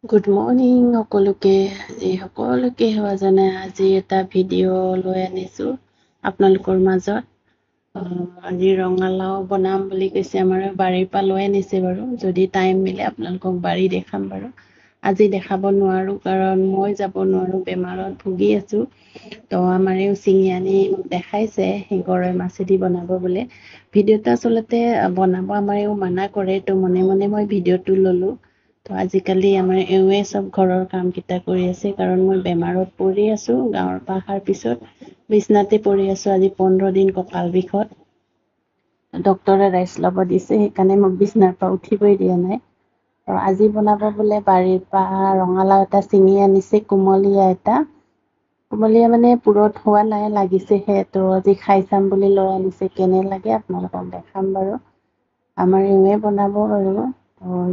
Good morning সকলোকে। সেৱা জনাই আজি এটা ভিডিঅ' লৈ আনিছোঁ আপোনালোকৰ মাজত। আজি ৰঙালাও বনাম বুলি কৈছে, আমাৰ বাৰীৰ পৰা লৈ আনিছে বাৰু। যদি টাইম মিলে আপোনালোকক বাৰী দেখাম বাৰু। আজি দেখাব নোৱাৰোঁ কাৰণ মই যাব নোৱাৰোঁ, বেমাৰত ভুগি আছোঁ। তো আমাৰেও ছিঙি আনি মোক দেখাইছে গৰৈ মাছেদি বনাব বোলে। ভিডিঅ'টো আচলতে বনাব আমাৰেও মানা কৰে, তো মনে মনে মই ভিডিঅ'টো ল'লোঁ। তো আজিকালি আমাৰ এওঁৱে চব ঘৰৰ কামকেইটা কৰি আছে কাৰণ মই বেমাৰত পৰি আছোঁ। গাঁৱৰ পৰা অহাৰ পিছত বিছনাতে পৰি আছোঁ আজি 15 দিন কঁকাল বিষত। ডক্তৰে ৰেষ্ট ল'ব দিছে, সেইকাৰণে মোক বিছনাৰ পৰা উঠিবই দিয়া নাই। আৰু আজি বনাব বোলে বাৰীৰ পৰা ৰঙালাও এটা ছিঙি আনিছে, কুমলীয়া এটা। কুমলীয়া মানে পুৰঠ হোৱা নাই, লাগিছেহে। তো আজি খাই চাম বুলি লৈ আনিছে, কেনে লাগে আপোনালোকক দেখাম বাৰু। আমাৰ এওঁৱে বনাব বাৰু।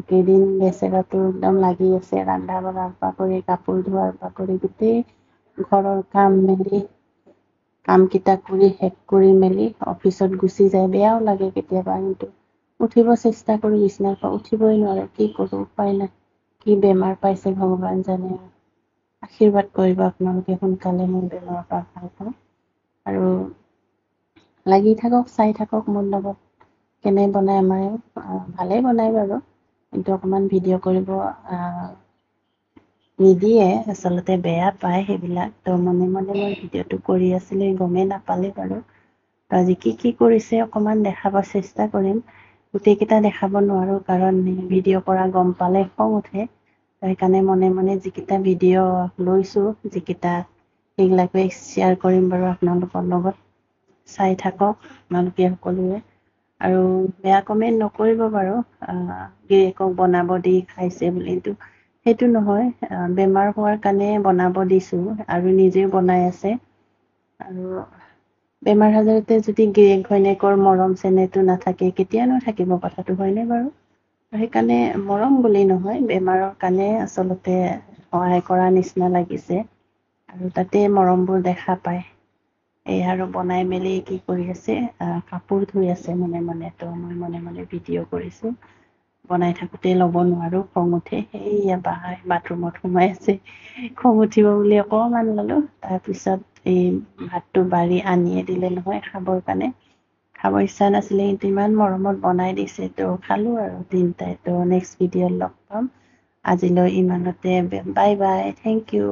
কেইদিন বেচেৰাটো একদম লাগি আছে, ৰন্ধা বঢ়াৰ পৰা কৰি কাপোৰ ধোৱাৰ পৰা কৰি গোটেই ঘৰৰ কামকেইটা কৰি শেষ কৰি মেলি অফিচত গুচি যায়। বেয়াও লাগে কেতিয়াবা, কিন্তু উঠিব চেষ্টা কৰি বিচনাৰ পৰা উঠিবই নোৱাৰে, কি কৰোঁ উপায় নাই। কি বেমাৰ পাইছে ভগৱান জানে। আশীৰ্বাদ কৰিব আপোনালোকে সোনকালে মোৰ বেমাৰৰ পৰা ভাল পাওঁ। আৰু লাগি থাকক, চাই থাকক মোৰ লগত। কেনে বনাই আমাৰ ভালেই বনাই বাৰু, কিন্তু অকণমান ভিডিঅ' কৰিব নিদিয়ে, আচলতে বেয়া পায় সেইবিলাক। তো মনে মনে মই ভিডিঅ'টো কৰি আছিলোঁ, গমেই নাপালে বাৰু। তো আজি কি কৰিছে অকণমান দেখাব চেষ্টা কৰিম। গোটেইকেইটা দেখাব নোৱাৰোঁ কাৰণ ভিডিঅ' কৰা গম পালে খং উঠে। সেইকাৰণে মনে মনে যিকেইটা ভিডিঅ' লৈছোঁ, যিকেইটা সেইবিলাকে শ্বেয়াৰ কৰিম বাৰু আপোনালোকৰ লগত। চাই থাকক আপোনালোকে সকলোৱে। আৰু বেয়া কমেণ্ট নকৰিব বাৰু। গিৰিয়েকক বনাব দি খাইছে বুলি, কিন্তু সেইটো নহয়। বেমাৰ হোৱাৰ কাৰণে বনাব দিছোঁ আৰু নিজেও বনাই আছে। আৰু বেমাৰ আজাৰতে যদি গিৰিয়েক ঘৈণীয়েকৰ মৰম চেনেহটো নাথাকে, কেতিয়ানো থাকিব কথাটো, হয়নে বাৰু? সেইকাৰণে মৰম বুলি নহয়, বেমাৰৰ কাৰণে আচলতে সহায় কৰা নিচিনা লাগিছে আৰু তাতে মৰমবোৰ দেখা পায়। এই আৰু বনাই মেলি কি কৰি আছে, কাপোৰ ধুই আছে মনে মনে। তো মই মনে মনে ভিডিঅ' কৰিছোঁ। বনাই থাকোঁতে ল'ব নোৱাৰোঁ, খং উঠে। এইয়া বাথৰুমত সোমাই আছে। খং উঠিব বুলি অকণমান ল'লোঁ, তাৰপিছত এই ভাতটো বাঢ়ি আনিয়ে দিলে নহয় খাবৰ কাৰণে। খাব ইচ্ছা নাছিলে, কিন্তু ইমান মৰমত বনাই দিছে, তো খালোঁ আৰু তিনিটাই। তো নেক্সট ভিডিঅ'ত লগ পাম। আজিলৈ ইমানতে, বাই বাই, থেংক ইউ।